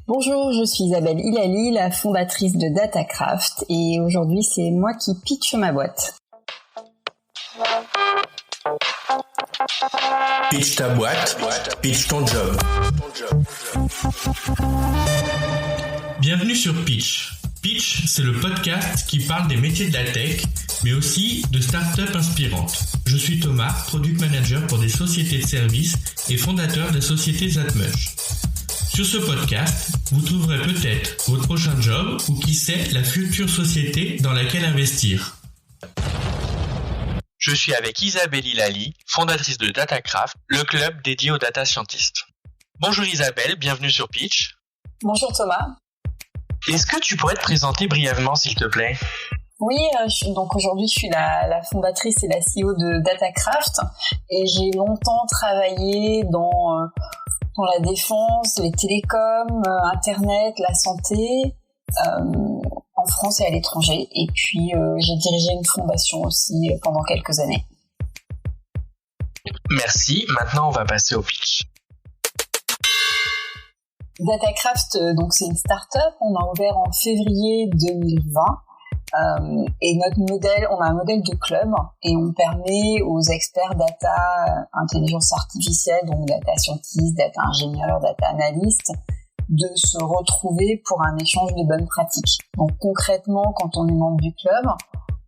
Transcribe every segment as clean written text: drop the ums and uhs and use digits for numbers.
Bonjour, je suis Isabelle Hilali, la fondatrice de Datacraft, et aujourd'hui c'est moi qui pitch ma boîte. Pitch ta boîte, pitch ton job. Bienvenue sur Pitch. Pitch, c'est le podcast qui parle des métiers de la tech, mais aussi de startups inspirantes. Je suis Thomas, Product Manager pour des sociétés de services et fondateur de la société Zatmush. Sur ce podcast, vous trouverez peut-être votre prochain job ou qui sait, la future société dans laquelle investir. Je suis avec Isabelle Hilali, fondatrice de Datacraft, le club dédié aux data scientists. Bonjour Isabelle, bienvenue sur Pitch. Bonjour Thomas. Est-ce que tu pourrais te présenter brièvement s'il te plaît ? Oui, donc aujourd'hui je suis la fondatrice et la CEO de Datacraft et j'ai longtemps travaillé dans la défense, les télécoms, Internet, la santé, en France et à l'étranger. Et puis j'ai dirigé une fondation aussi pendant quelques années. Merci, maintenant on va passer au pitch. Datacraft, donc c'est une start-up, on a ouvert en février 2020 et notre modèle, on a un modèle de club et on permet aux experts data, intelligence artificielle, donc data scientists, data ingénieurs, data analystes, de se retrouver pour un échange de bonnes pratiques. Donc concrètement, quand on est membre du club,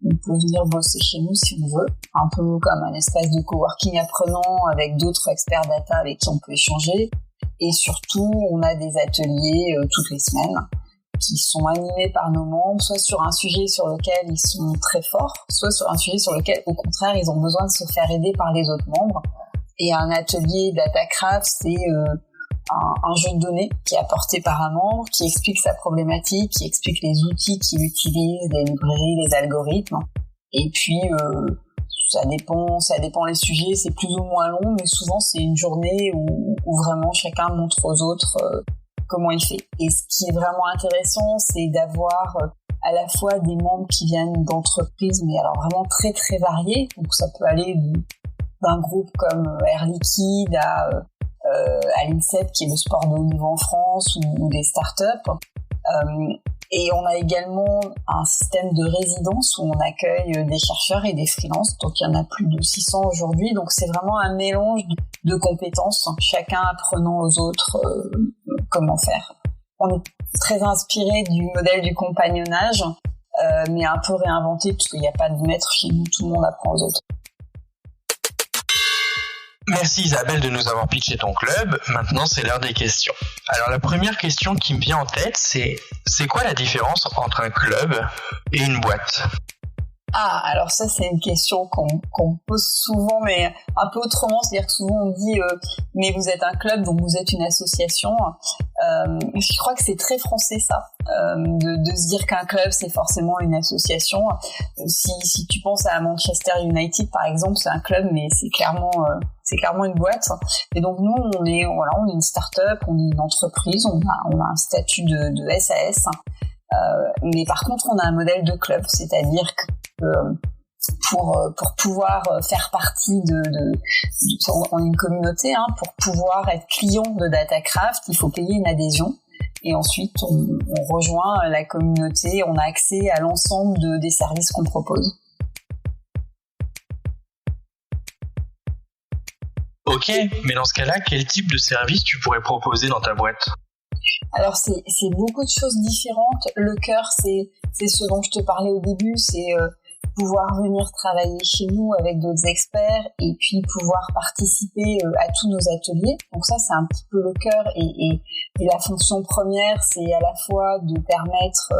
on peut venir bosser chez nous si on veut, un peu comme un espace de coworking apprenant avec d'autres experts data avec qui on peut échanger. Et surtout, on a des ateliers toutes les semaines qui sont animés par nos membres, soit sur un sujet sur lequel ils sont très forts, soit sur un sujet sur lequel, au contraire, ils ont besoin de se faire aider par les autres membres. Et un atelier Datacraft, c'est un jeu de données qui est apporté par un membre, qui explique sa problématique, qui explique les outils qu'il utilise, les librairies, les algorithmes. Et puis, ça dépend les sujets, c'est plus ou moins long, mais souvent c'est une journée où vraiment chacun montre aux autres comment il fait. Et ce qui est vraiment intéressant, c'est d'avoir à la fois des membres qui viennent d'entreprises, mais alors vraiment très très variés. Donc ça peut aller d'un groupe comme Air Liquide à l'INSEP, qui est le sport de haut niveau en France, ou des startups. Et on a également un système de résidence où on accueille des chercheurs et des freelances. Donc il y en a plus de 600 aujourd'hui. Donc c'est vraiment un mélange de compétences, chacun apprenant aux autres comment faire. On est très inspiré du modèle du compagnonnage, mais un peu réinventé puisqu'il n'y a pas de maître chez nous, tout le monde apprend aux autres. Merci Isabelle de nous avoir pitché ton club. Maintenant, c'est l'heure des questions. Alors, la première question qui me vient en tête, c'est quoi la différence entre un club et une boîte ? Ah, alors ça, c'est une question qu'on pose souvent, mais un peu autrement. C'est-à-dire que souvent, on dit mais vous êtes un club, donc vous êtes une association. Je crois que c'est très français, ça, de se dire qu'un club, c'est forcément une association. Si tu penses à Manchester United, par exemple, c'est un club, mais c'est clairement une boîte. Et donc, nous, on est une start-up, on est une entreprise, on a un statut de SAS. Mais par contre, on a un modèle de club, c'est-à-dire que pour pouvoir faire partie on est une communauté, pour pouvoir être client de Datacraft, il faut payer une adhésion. Et ensuite, on rejoint la communauté, on a accès à l'ensemble des services qu'on propose. Ok, mais dans ce cas-là, quel type de service tu pourrais proposer dans ta boîte ? Alors c'est beaucoup de choses différentes. Le cœur, c'est ce dont je te parlais au début, c'est pouvoir venir travailler chez nous avec d'autres experts et puis pouvoir participer à tous nos ateliers. Donc ça, c'est un petit peu le cœur et la fonction première, c'est à la fois de permettre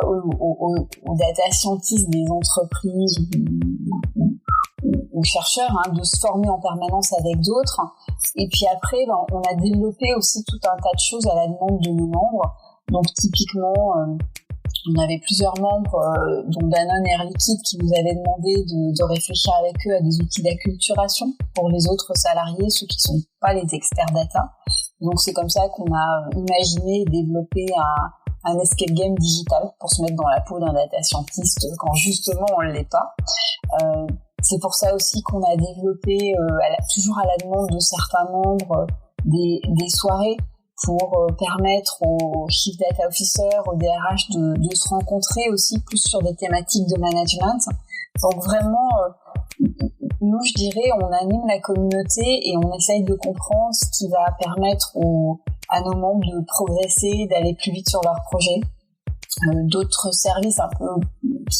aux data scientists des entreprises ou chercheurs de se former en permanence avec d'autres. Et puis après, on a développé aussi tout un tas de choses à la demande de nos membres. Donc typiquement, on avait plusieurs membres, dont Danone et Air Liquide, qui nous avaient demandé de réfléchir avec eux à des outils d'acculturation pour les autres salariés, ceux qui sont pas les experts data. Donc c'est comme ça qu'on a imaginé et développé un escape game digital pour se mettre dans la peau d'un data scientist quand justement on ne l'est pas. C'est pour ça aussi qu'on a développé, toujours à la demande de certains membres, des soirées pour permettre aux Chief Data Officers, aux DRH de se rencontrer aussi plus sur des thématiques de management. Donc vraiment, nous, je dirais, on anime la communauté et on essaye de comprendre ce qui va permettre à nos membres de progresser, d'aller plus vite sur leurs projets. D'autres services un peu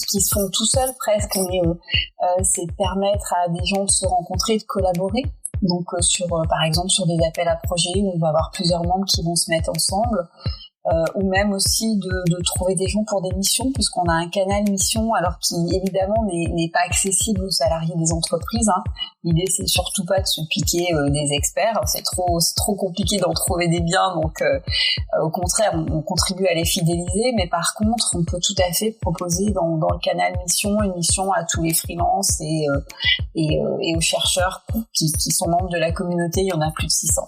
qui se font tout seuls presque, mais c'est de permettre à des gens de se rencontrer, de collaborer. Donc par exemple sur des appels à projets où on va avoir plusieurs membres qui vont se mettre ensemble. Ou même aussi de trouver des gens pour des missions, puisqu'on a un canal mission, alors qui évidemment n'est pas accessible aux salariés des entreprises. Hein. L'idée c'est surtout pas de se piquer des experts, c'est trop compliqué d'en trouver des biens, donc au contraire on contribue à les fidéliser, mais par contre on peut tout à fait proposer dans le canal mission une mission à tous les freelances et aux chercheurs qui sont membres de la communauté. Il y en a plus de 600.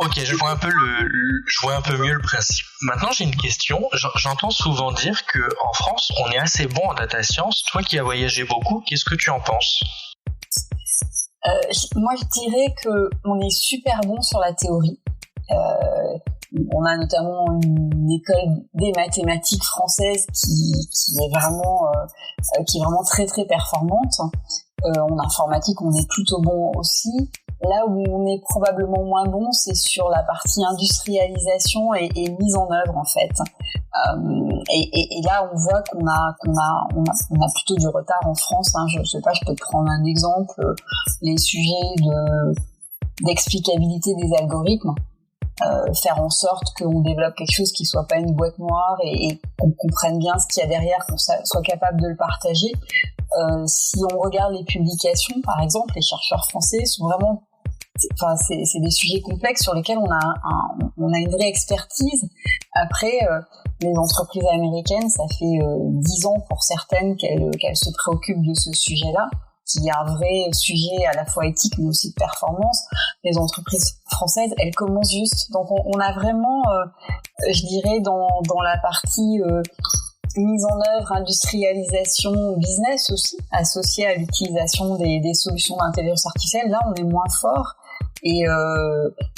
Ok, je vois un peu mieux le principe. Maintenant, j'ai une question. J'entends souvent dire que en France, on est assez bon en data science. Toi qui as voyagé beaucoup, qu'est-ce que tu en penses ? Moi, je dirais que on est super bon sur la théorie. On a notamment une école des mathématiques françaises qui est vraiment très très performante. En informatique, on est plutôt bon aussi. Là où on est probablement moins bon, c'est sur la partie industrialisation et mise en œuvre en fait. Et là, on voit qu'on a plutôt du retard en France. Hein. Je sais pas, je peux te prendre un exemple. Les sujets d'explicabilité des algorithmes. Faire en sorte qu'on développe quelque chose qui soit pas une boîte noire et qu'on comprenne bien ce qu'il y a derrière, qu'on soit capable de le partager. Si on regarde les publications, par exemple, les chercheurs français sont vraiment, c'est des sujets complexes sur lesquels on a une vraie expertise. Après, les entreprises américaines, ça fait 10 ans pour certaines qu'elles se préoccupent de ce sujet-là, qui est un vrai sujet à la fois éthique mais aussi de performance. Les entreprises françaises, elles commencent juste. Donc on a vraiment, je dirais, dans la partie mise en œuvre, industrialisation, business aussi, associée à l'utilisation des solutions d'intelligence artificielle, là on est moins fort et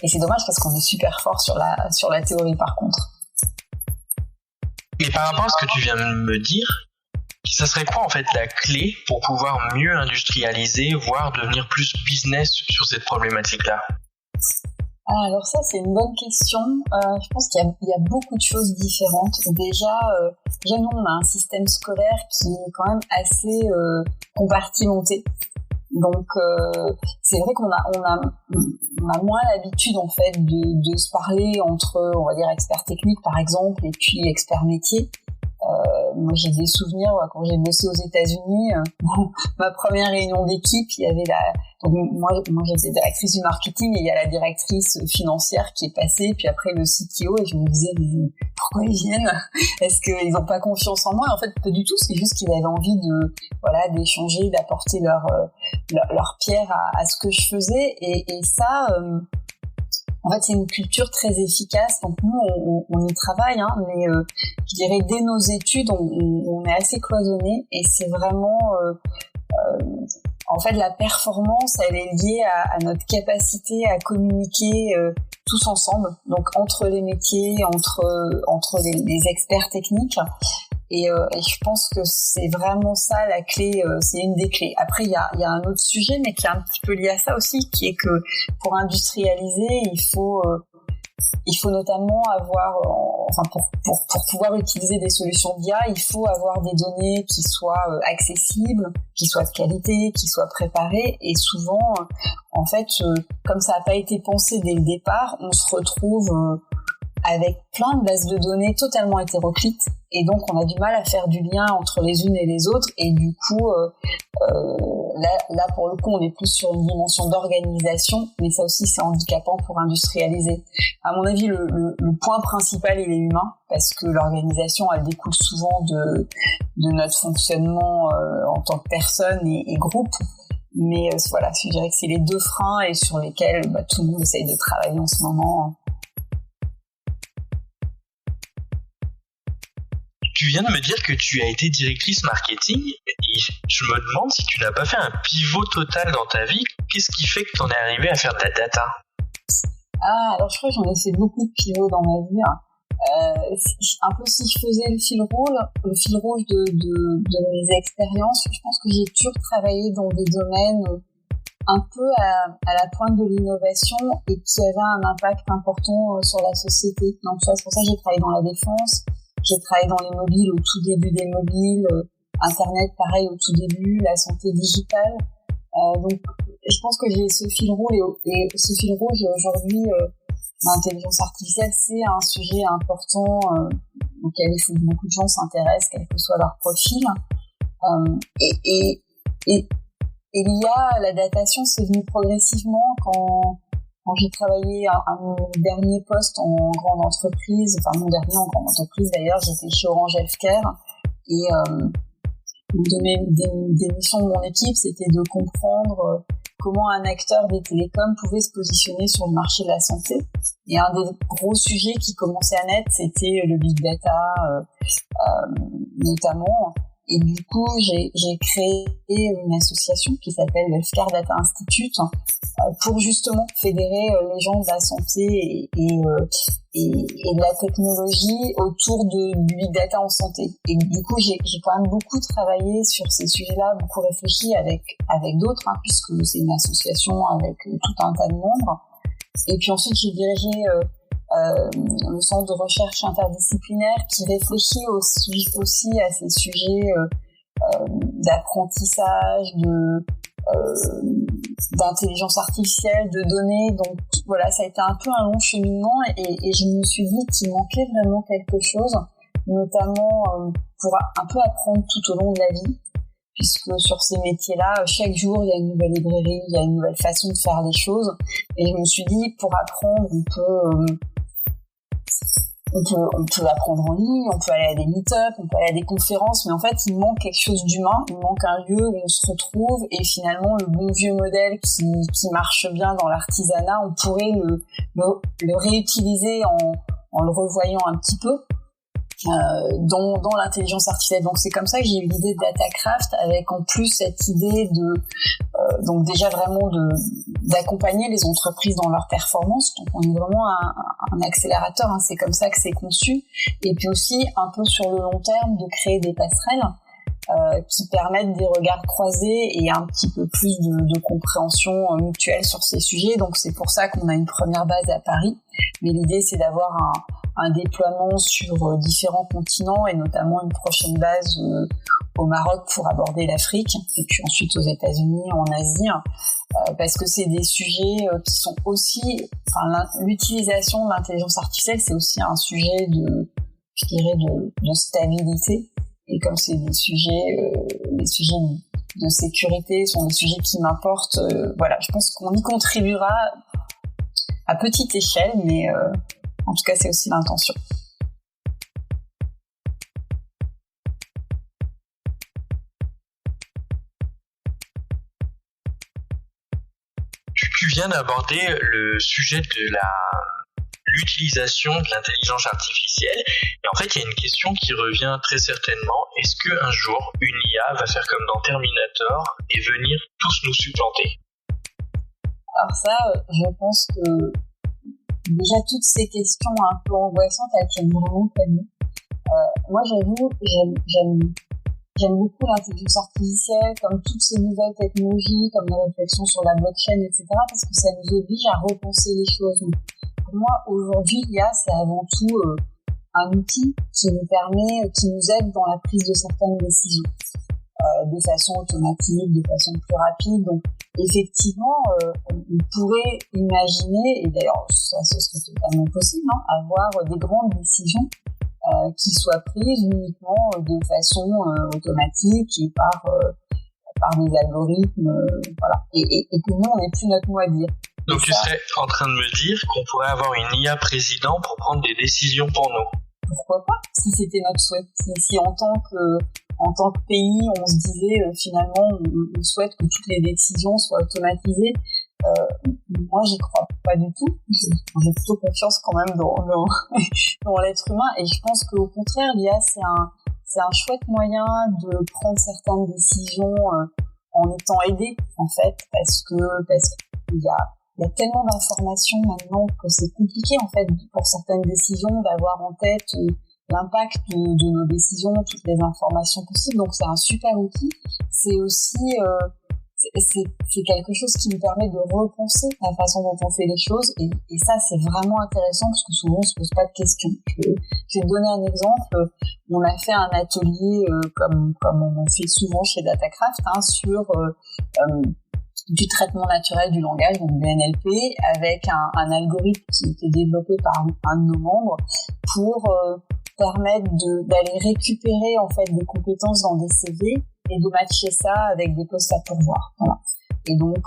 c'est dommage parce qu'on est super fort sur la théorie par contre. Et par rapport à ce que tu viens de me dire, ça serait quoi en fait la clé pour pouvoir mieux industrialiser, voire devenir plus business sur cette problématique-là ? Alors ça, c'est une bonne question. Je pense qu'il y a beaucoup de choses différentes. Déjà, nous, on a un système scolaire qui est quand même assez compartimenté. Donc, c'est vrai qu'on a moins l'habitude en fait de se parler entre, on va dire, experts techniques par exemple, et puis experts métiers. Moi, j'ai des souvenirs quand j'ai bossé aux États-Unis. Ma première réunion d'équipe, il y avait donc moi j'étais directrice du marketing et il y a la directrice financière qui est passée, puis après le CTO, et je me disais mais pourquoi ils viennent ? Est-ce qu'ils n'ont pas confiance en moi ? En fait, pas du tout. C'est juste qu'ils avaient envie d'échanger, d'apporter leur pierre à ce que je faisais, et ça. En fait, c'est une culture très efficace. Donc nous, on y travaille, hein, mais je dirais dès nos études, on est assez cloisonné, et c'est vraiment, en fait, la performance, elle est liée à notre capacité à communiquer tous ensemble, donc entre les métiers, entre les experts techniques. Et je pense que c'est vraiment ça la clé, c'est une des clés. Après, il y a un autre sujet, mais qui est un petit peu lié à ça aussi, qui est que pour industrialiser, il faut notamment avoir, pour pouvoir utiliser des solutions d'IA, il faut avoir des données qui soient accessibles, qui soient de qualité, qui soient préparées. Et souvent, en fait, comme ça n'a pas été pensé dès le départ, on se retrouve avec plein de bases de données totalement hétéroclites, et donc on a du mal à faire du lien entre les unes et les autres, et du coup là pour le coup on est plus sur une dimension d'organisation, mais ça aussi c'est handicapant pour industrialiser. À mon avis le point principal il est humain, parce que l'organisation elle découle souvent de notre fonctionnement en tant que personne et groupe, mais voilà, je dirais que c'est les deux freins et sur lesquels tout le monde essaye de travailler en ce moment. Tu viens de me dire que tu as été directrice marketing et je me demande si tu n'as pas fait un pivot total dans ta vie. Qu'est-ce qui fait que tu en es arrivé à faire de la data ? Alors je crois que j'en ai fait beaucoup de pivots dans ma vie. Un peu si je faisais le fil rouge de mes expériences, je pense que j'ai toujours travaillé dans des domaines un peu à la pointe de l'innovation et qui avaient un impact important sur la société. Donc c'est pour ça que j'ai travaillé dans la défense, j'ai travaillé dans les mobiles au tout début des mobiles, Internet pareil au tout début, la santé digitale. Donc je pense que j'ai ce fil rouge et ce fil rouge aujourd'hui, l'intelligence artificielle c'est un sujet important auquel il faut que beaucoup de gens s'intéressent, quel que soit leur profil. Et l'IA, la datation, c'est venu progressivement quand j'ai travaillé à mon dernier poste en grande entreprise, enfin mon dernier en grande entreprise d'ailleurs, j'étais chez Orange Healthcare et une des missions de mon équipe, c'était de comprendre comment un acteur des télécoms pouvait se positionner sur le marché de la santé. Et un des gros sujets qui commençait à naître, c'était le big data, notamment. Et du coup, j'ai créé une association qui s'appelle le Healthcare Data Institute pour justement fédérer les gens de la santé et de la technologie autour du big data en santé. Et du coup, j'ai quand même beaucoup travaillé sur ces sujets-là, beaucoup réfléchi avec d'autres, puisque c'est une association avec tout un tas de membres. Et puis ensuite, j'ai dirigé le centre de recherche interdisciplinaire qui réfléchit aussi à ces sujets d'apprentissage, d'intelligence artificielle, de données. Donc voilà, ça a été un peu un long cheminement et je me suis dit qu'il manquait vraiment quelque chose, notamment pour un peu apprendre tout au long de la vie, puisque sur ces métiers-là, chaque jour, il y a une nouvelle librairie, il y a une nouvelle façon de faire les choses. Et je me suis dit, pour apprendre, on peut apprendre en ligne, on peut aller à des meet-up, on peut aller à des conférences, mais en fait, il manque quelque chose d'humain, il manque un lieu où on se retrouve, et finalement, le bon vieux modèle qui marche bien dans l'artisanat, on pourrait le réutiliser en le revoyant un petit peu dans l'intelligence artificielle. Donc c'est comme ça que j'ai eu l'idée de Datacraft, avec en plus cette idée donc déjà vraiment d'accompagner les entreprises dans leur performance. Donc on est vraiment un accélérateur, c'est comme ça que c'est conçu. Et puis aussi un peu sur le long terme de créer des passerelles qui permettent des regards croisés et un petit peu plus de compréhension mutuelle sur ces sujets. Donc c'est pour ça qu'on a une première base à Paris. Mais l'idée c'est d'avoir un déploiement sur différents continents et notamment une prochaine base au Maroc pour aborder l'Afrique et puis ensuite aux États-Unis, en Asie, parce que c'est des sujets qui sont aussi, l'utilisation de l'intelligence artificielle, c'est aussi un sujet de stabilité. Et comme c'est les sujets de sécurité sont des sujets qui m'importent, voilà, je pense qu'on y contribuera à petite échelle, mais en tout cas, c'est aussi l'intention. Tu viens d'aborder le sujet de l'utilisation de l'intelligence artificielle. Et en fait, il y a une question qui revient très certainement. Est-ce qu'un jour, une IA va faire comme dans Terminator et venir tous nous supplanter ? Alors ça, je pense que déjà toutes ces questions un peu angoissantes, elles tiennent vraiment pas nous. Moi, j'avoue, j'aime beaucoup l'intelligence artificielle, comme toutes ces nouvelles technologies, comme la réflexion sur la blockchain, etc., parce que ça nous oblige à repenser les choses. Pour moi, aujourd'hui, l'IA, c'est avant tout un outil qui nous aide dans la prise de certaines décisions, de façon automatique, de façon plus rapide. Donc, effectivement, on pourrait imaginer, et d'ailleurs, ça ce serait totalement possible, avoir des grandes décisions qui soient prises uniquement de façon automatique et par des algorithmes, voilà. Et que nous, on n'ait plus notre mot à dire. Donc tu serais en train de me dire qu'on pourrait avoir une IA président pour prendre des décisions pour nous. Pourquoi pas, si c'était notre souhait. Si en tant que pays, on se disait finalement on souhaite que toutes les décisions soient automatisées, Moi, j'y crois pas du tout. J'ai plutôt confiance quand même dans l'être humain, et je pense qu'au contraire, l'IA, c'est un chouette moyen de prendre certaines décisions en étant aidé, en fait, parce qu'il y a tellement d'informations maintenant que c'est compliqué, en fait, pour certaines décisions, d'avoir en tête l'impact de nos décisions, toutes les informations possibles. Donc c'est un super outil. C'est aussi c'est quelque chose qui nous permet de repenser la façon dont on fait les choses, et ça c'est vraiment intéressant parce que souvent on se pose pas de questions. Je vais te donner un exemple. On a fait un atelier comme on fait souvent chez Datacraft sur du traitement naturel du langage, donc du NLP, avec un algorithme qui était développé par un de nos membres pour permettre d'aller récupérer en fait des compétences dans des CV et de matcher ça avec des postes à pourvoir. Voilà. Et donc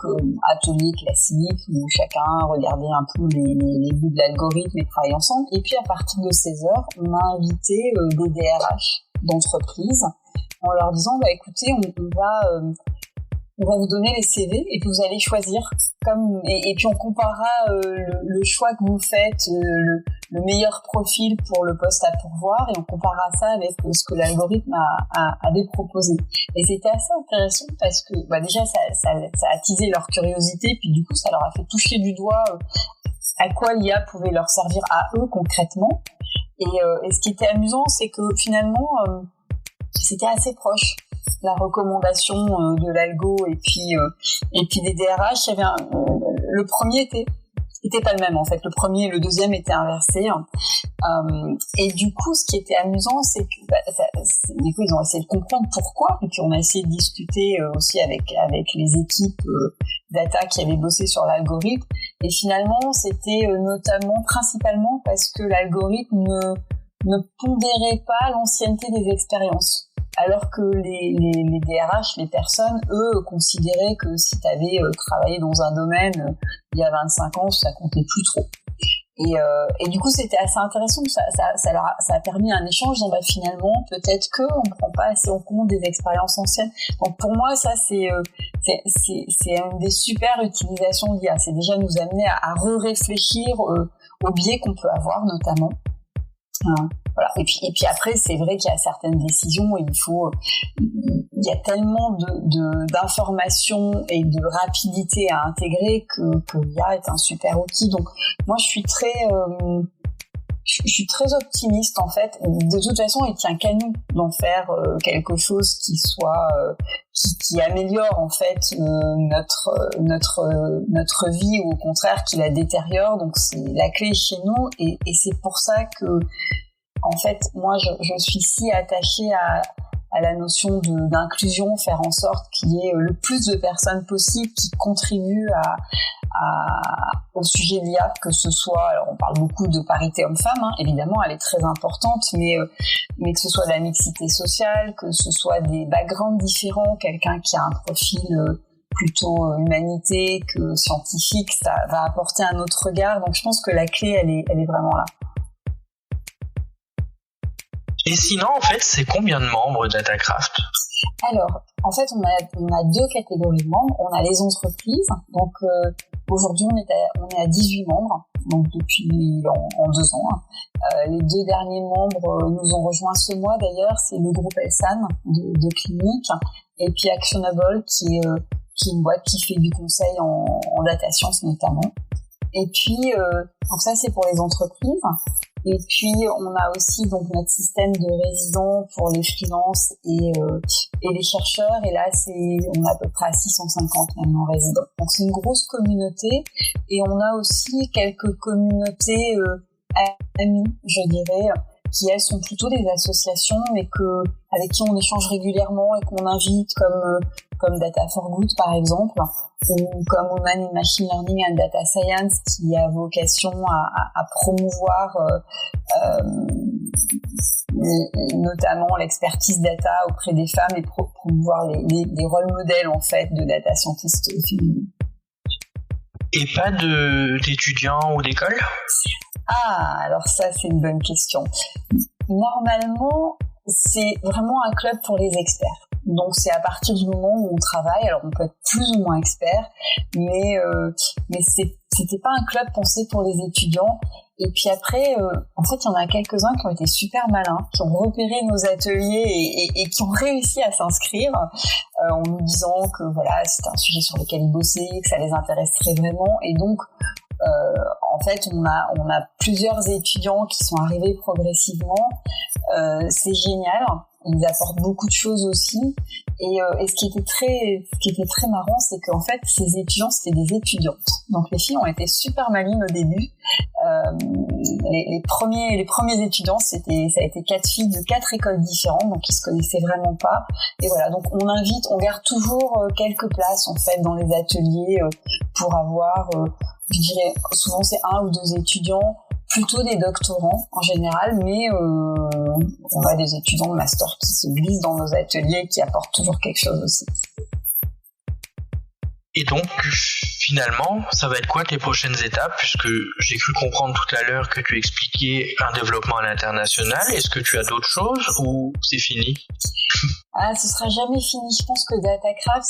atelier classique où chacun regardait un peu les bouts de l'algorithme et travaillait ensemble. Et puis à partir de 16h, on a invité des DRH d'entreprises en leur disant écoutez, on va vous donner les CV et puis vous allez choisir et puis on comparera le choix que vous faites, le meilleur profil pour le poste à pourvoir, et on comparera ça avec ce que l'algorithme avait proposé. Et c'était assez intéressant parce que déjà ça a attisé leur curiosité, puis du coup ça leur a fait toucher du doigt à quoi l'IA pouvait leur servir à eux concrètement. Et ce qui était amusant, c'est que finalement c'était assez proche, la recommandation de l'algo et puis des DRH. Il y avait le premier était pas le même en fait. Le premier et le deuxième étaient inversés. Et du coup, ce qui était amusant, c'est que du coup ils ont essayé de comprendre pourquoi. Et puis on a essayé de discuter aussi avec les équipes data qui avaient bossé sur l'algorithme. Et finalement, c'était principalement parce que l'algorithme ne pondérait pas l'ancienneté des expériences. Alors que les DRH, les personnes, eux, considéraient que si tu avais travaillé dans un domaine il y a 25 ans, ça comptait plus trop. Et du coup, c'était assez intéressant. Ça a permis un échange. Finalement, peut-être qu'on ne prend pas assez en compte des expériences anciennes. Donc pour moi, ça c'est une des super utilisations d'IA. C'est déjà nous amener à réfléchir aux biais qu'on peut avoir, notamment. Voilà. Et puis après, c'est vrai qu'il y a certaines décisions où il y a tellement d'informations et de rapidité à intégrer que l'IA est un super outil. Donc moi, je suis très optimiste en fait. De toute façon, il tient qu'à nous d'en faire quelque chose qui soit qui améliore en fait notre vie, ou au contraire qui la détériore. Donc c'est la clé chez nous, et c'est pour ça que en fait moi je suis si attachée à la notion d'inclusion, faire en sorte qu'il y ait le plus de personnes possibles qui contribuent au sujet de l'IA, que ce soit, alors on parle beaucoup de parité homme-femme, évidemment elle est très importante, mais que ce soit de la mixité sociale, que ce soit des backgrounds différents, quelqu'un qui a un profil plutôt humanité que scientifique, ça va apporter un autre regard. Donc je pense que la clé elle est vraiment là. Et sinon, en fait, c'est combien de membres Datacraft ? Alors, en fait, on a deux catégories de membres. On a les entreprises. Donc, aujourd'hui, on est à 18 membres. Donc, depuis en 2 ans. Les 2 derniers membres nous ont rejoints ce mois, d'ailleurs. C'est le groupe Elsan de clinique. Et puis Actionable, qui est une boîte qui fait du conseil en data science, notamment. Et puis, donc ça, c'est pour les entreprises. Et puis, on a aussi donc notre système de résidents pour les freelances et les chercheurs. Et là, on est à peu près à 650 maintenant résidents. Donc, c'est une grosse communauté. Et on a aussi quelques communautés amies, je dirais, qui elles sont plutôt des associations, mais avec qui on échange régulièrement et qu'on invite, comme Data for Good par exemple, ou comme Women in Machine Learning and Data Science, qui a vocation à promouvoir notamment l'expertise data auprès des femmes et promouvoir les rôles modèles en fait de data scientists féminines. Et pas d'étudiants ou d'écoles ? Alors ça, c'est une bonne question. Normalement, c'est vraiment un club pour les experts. Donc c'est à partir du moment où on travaille, alors on peut être plus ou moins expert, mais c'était pas un club pensé pour les étudiants. Et puis après, en fait, il y en a quelques-uns qui ont été super malins, qui ont repéré nos ateliers et qui ont réussi à s'inscrire en nous disant que voilà, c'était un sujet sur lequel ils bossaient, que ça les intéresserait vraiment. Et donc, en fait, on a plusieurs étudiants qui sont arrivés progressivement. C'est génial. Ils apportent beaucoup de choses aussi. Et ce qui était très marrant, c'est qu'en fait, ces étudiants, c'était des étudiantes. Donc les filles ont été super malines au début. Les premiers étudiants, ça a été 4 filles de 4 écoles différentes, donc ils se connaissaient vraiment pas. Et voilà, donc on garde toujours quelques places en fait dans les ateliers pour avoir, je dirais, souvent c'est 1 ou 2 étudiants. Plutôt des doctorants en général, mais on a des étudiants de master qui se glissent dans nos ateliers et qui apportent toujours quelque chose aussi. Et donc, finalement, ça va être quoi tes prochaines étapes, puisque j'ai cru comprendre tout à l'heure que tu expliquais un développement à l'international. Est-ce que tu as d'autres choses ou c'est fini ? Ce sera jamais fini. Je pense que Datacraft,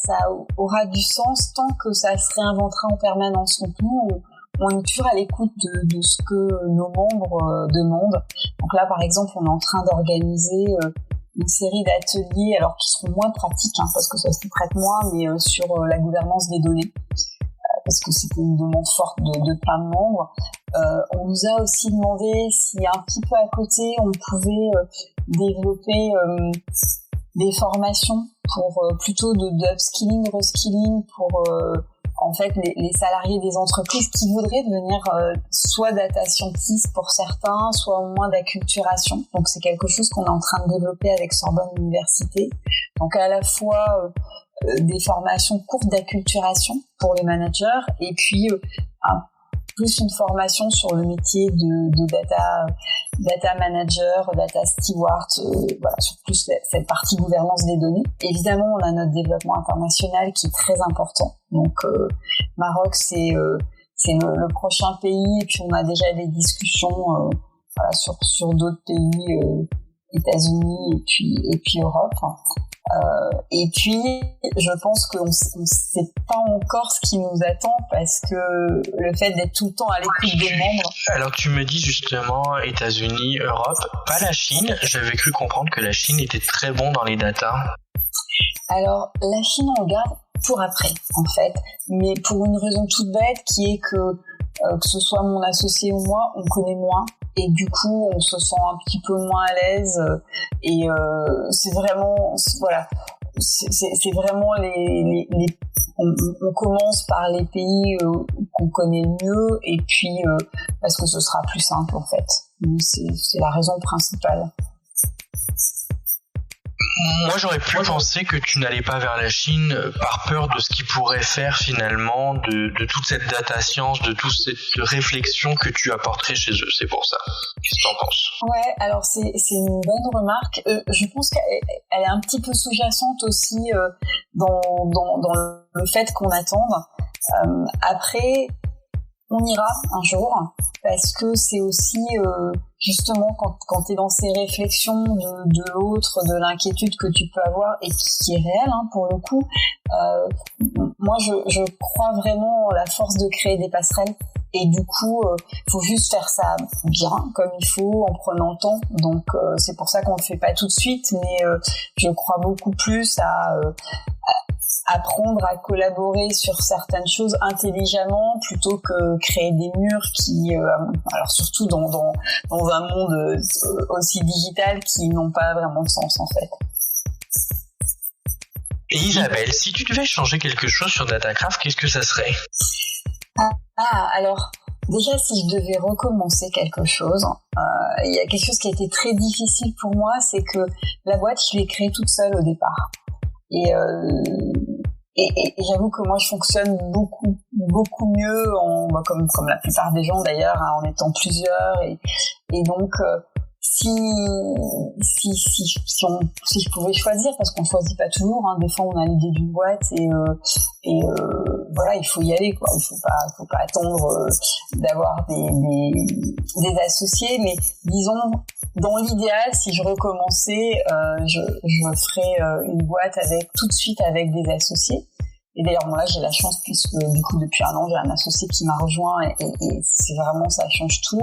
ça aura du sens tant que ça se réinventera en permanence. Donc nous, on est toujours à l'écoute de ce que nos membres demandent. Donc là, par exemple, on est en train d'organiser une série d'ateliers, alors qui seront moins pratiques, parce que ça se traite moins, mais sur la gouvernance des données, parce que c'était une demande forte de plein de membres. On nous a aussi demandé si un petit peu à côté, on pouvait développer des formations pour plutôt de upskilling, reskilling pour en fait les salariés des entreprises qui voudraient devenir soit data scientist pour certains, soit au moins d'acculturation. Donc c'est quelque chose qu'on est en train de développer avec Sorbonne Université. Donc à la fois des formations courtes d'acculturation pour les managers et puis plus une formation sur le métier de data manager, data steward, voilà, sur plus cette partie gouvernance des données. Évidemment, on a notre développement international qui est très important. Donc, Maroc, c'est le prochain pays, et puis on a déjà des discussions voilà, sur d'autres pays, États-Unis et puis Europe. Et puis, je pense qu'on ne sait pas encore ce qui nous attend parce que le fait d'être tout le temps à l'écoute des membres. Alors, tu me dis justement États-Unis, Europe, pas la Chine. J'avais cru comprendre que la Chine était très bon dans les datas. Alors, la Chine, on regarde pour après, en fait. Mais pour une raison toute bête qui est que ce soit mon associé ou moi, on connaît moins. Et du coup, on se sent un petit peu moins à l'aise. Et c'est vraiment, voilà, c'est vraiment on commence par les pays qu'on connaît le mieux, et puis parce que ce sera plus simple en fait. C'est la raison principale. Moi, j'aurais pu penser que tu n'allais pas vers la Chine par peur de ce qu'ils pourraient faire finalement, de toute cette data science, de toute cette réflexion que tu apporterais chez eux. C'est pour ça. Qu'est-ce que tu en penses ? Ouais, alors c'est une bonne remarque. Je pense qu'elle est un petit peu sous-jacente aussi dans le fait qu'on attende. Après, on ira un jour, parce que c'est aussi justement quand tu es dans ces réflexions de l'autre, de l'inquiétude que tu peux avoir et qui est réelle pour le coup. Moi, je crois vraiment en la force de créer des passerelles, et du coup, faut juste faire ça bien, comme il faut, en prenant le temps. Donc, c'est pour ça qu'on le fait pas tout de suite, mais je crois beaucoup plus à apprendre à collaborer sur certaines choses intelligemment plutôt que créer des murs qui, alors surtout dans un monde aussi digital, qui n'ont pas vraiment de sens en fait. Et Isabelle, si tu devais changer quelque chose sur Datacraft, qu'est-ce que ça serait ? Alors déjà, si je devais recommencer quelque chose, il y a quelque chose qui a été très difficile pour moi, c'est que la boîte, je l'ai créée toute seule au départ. Et j'avoue que moi je fonctionne beaucoup mieux comme la plupart des gens d'ailleurs, en étant plusieurs, et donc si je pouvais choisir, parce qu'on choisit pas toujours, des fois on a l'idée d'une boîte et voilà, il faut y aller quoi, il faut pas attendre d'avoir des associés, mais disons dans l'idéal, si je recommençais, je ferais une boîte tout de suite avec des associés. Et d'ailleurs, moi là, j'ai la chance puisque du coup, depuis 1 an, j'ai un associé qui m'a rejoint et c'est vraiment, ça change tout.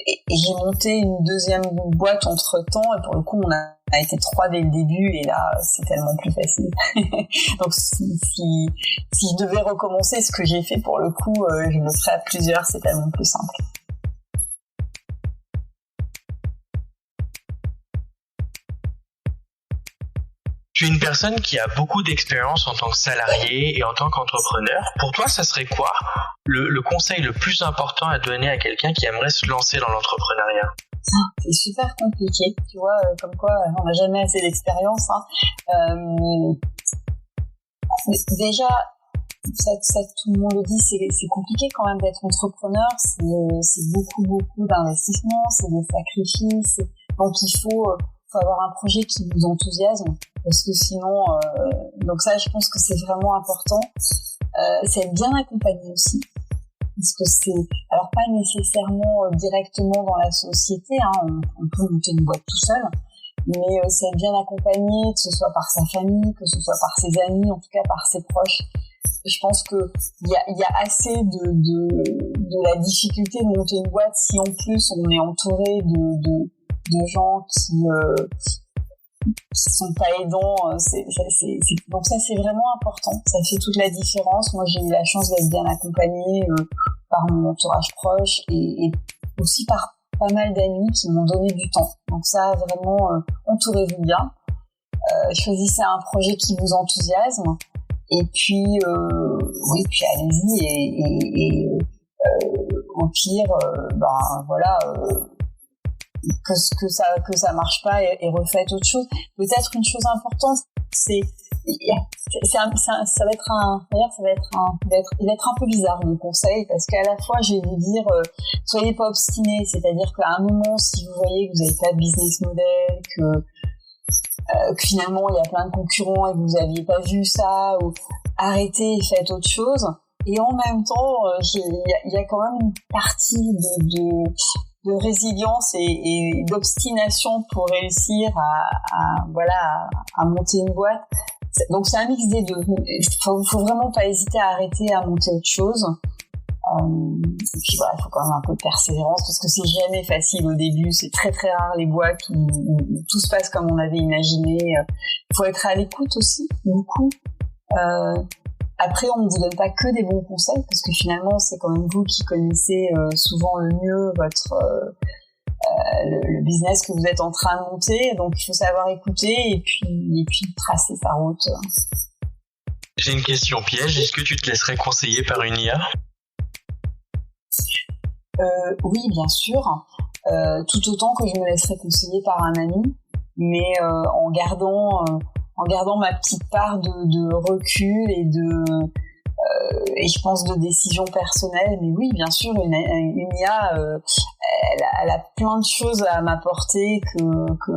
Et j'ai monté une deuxième boîte entre-temps et pour le coup, on a été 3 dès le début et là, c'est tellement plus facile. Donc, si je devais recommencer ce que j'ai fait pour le coup, je le ferais à plusieurs, c'est tellement plus simple. Tu es une personne qui a beaucoup d'expérience en tant que salarié et en tant qu'entrepreneur. Pour toi, ça serait quoi le conseil le plus important à donner à quelqu'un qui aimerait se lancer dans l'entrepreneuriat? C'est super compliqué, tu vois, comme quoi on n'a jamais assez d'expérience. Déjà, ça tout le monde le dit, c'est compliqué quand même d'être entrepreneur. C'est beaucoup d'investissement, c'est des sacrifices. Donc il faut avoir un projet qui vous enthousiasme, parce que sinon, donc ça, je pense que c'est vraiment important. C'est être bien accompagné aussi, parce que c'est, alors pas nécessairement directement dans la société, on peut monter une boîte tout seul, mais c'est être bien accompagné, que ce soit par sa famille, que ce soit par ses amis, en tout cas par ses proches. Je pense que il y a assez de la difficulté de monter une boîte si en plus on est entouré de gens qui sont pas aidants, donc ça c'est vraiment important, ça fait toute la différence. Moi j'ai eu la chance d'être bien accompagnée par mon entourage proche et aussi par pas mal d'amis qui m'ont donné du temps, donc ça vraiment entourez-vous bien, choisissez un projet qui vous enthousiasme et puis puis allez-y et au pire voilà, que ça marche pas et refaites autre chose. Peut-être une chose importante, ça va être un peu bizarre mon conseil, parce qu'à la fois je vais vous dire soyez pas obstinés, c'est-à-dire qu'à un moment si vous voyez que vous n'avez pas de business model, que finalement il y a plein de concurrents et que vous aviez pas vu ça, ou arrêtez et faites autre chose. Et en même temps il y a quand même une partie de résilience et d'obstination pour réussir à monter une boîte. Donc c'est un mix des deux. Faut vraiment pas hésiter à arrêter à monter autre chose. Et puis voilà, il faut quand même un peu de persévérance, parce que c'est jamais facile au début. C'est très très rare les boîtes où tout se passe comme on avait imaginé. Faut être à l'écoute aussi, beaucoup. Après, on ne vous donne pas que des bons conseils, parce que finalement, c'est quand même vous qui connaissez souvent le mieux le business que vous êtes en train de monter. Donc, il faut savoir écouter et puis tracer sa route. J'ai une question piège. Est-ce que tu te laisserais conseiller par une IA ? Oui, bien sûr. Tout autant que je me laisserais conseiller par un ami, mais en gardant ma petite part de recul et je pense de décision personnelle. Mais oui, bien sûr, une IA, elle a plein de choses à m'apporter que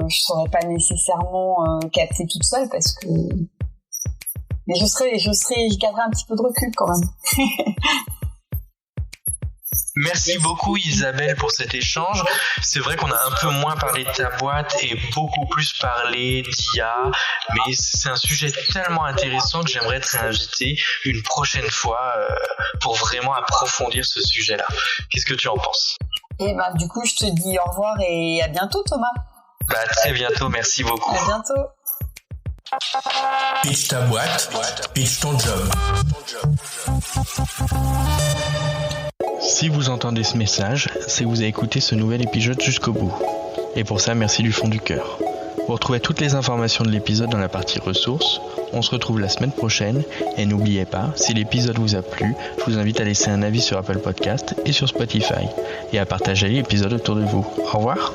je saurais pas nécessairement capter toute seule, parce que mais je garderai un petit peu de recul quand même. Merci beaucoup Isabelle pour cet échange. C'est vrai qu'on a un peu moins parlé de ta boîte et beaucoup plus parlé d'IA, mais c'est un sujet tellement intéressant que j'aimerais te réinviter une prochaine fois pour vraiment approfondir ce sujet-là. Qu'est-ce que tu en penses ? Et du coup, je te dis au revoir et à bientôt Thomas. Très bientôt, merci beaucoup. À bientôt. Pitch ta boîte, pitch ton job. Si vous entendez ce message, c'est que vous avez écouté ce nouvel épisode jusqu'au bout. Et pour ça, merci du fond du cœur. Vous retrouvez toutes les informations de l'épisode dans la partie ressources. On se retrouve la semaine prochaine. Et n'oubliez pas, si l'épisode vous a plu, je vous invite à laisser un avis sur Apple Podcast et sur Spotify. Et à partager l'épisode autour de vous. Au revoir.